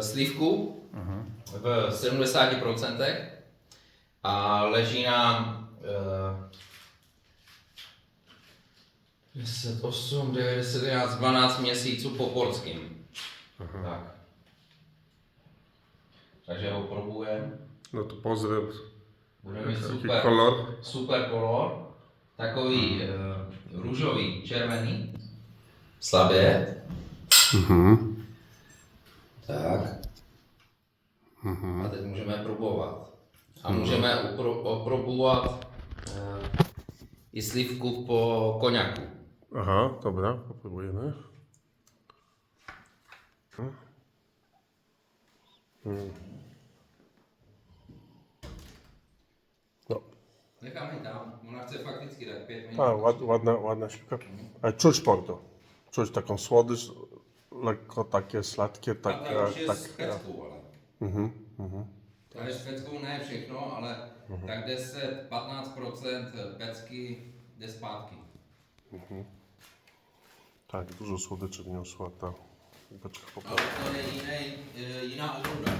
slívku v 70% a leží nám 10, 8, 9, 10, 11, 12 měsíců po porským. Tak. Takže ho probujeme. No to pozriem. Bude mít Jaký super, kolor? super kolor. Takový růžový, červený. Slabě. Tak. A teď můžeme probovat. A můžeme oprobovat i slívku po koňaku. Aha, dobra, popróbujemy. No, Necháme ji tam, ona chce fakticky tak 5 minut. a ładna śliwka. Ale czuć porto. Czuć taką słodycz, lekko takie sladkie, tak... A ta už je tak s peckou, ale. To je s peckou ne všechno, ale tak 10-15% pecky jde zpátky. tak, dużo słodyczy wniosła ta beczka po Ale to je jiná odrůda.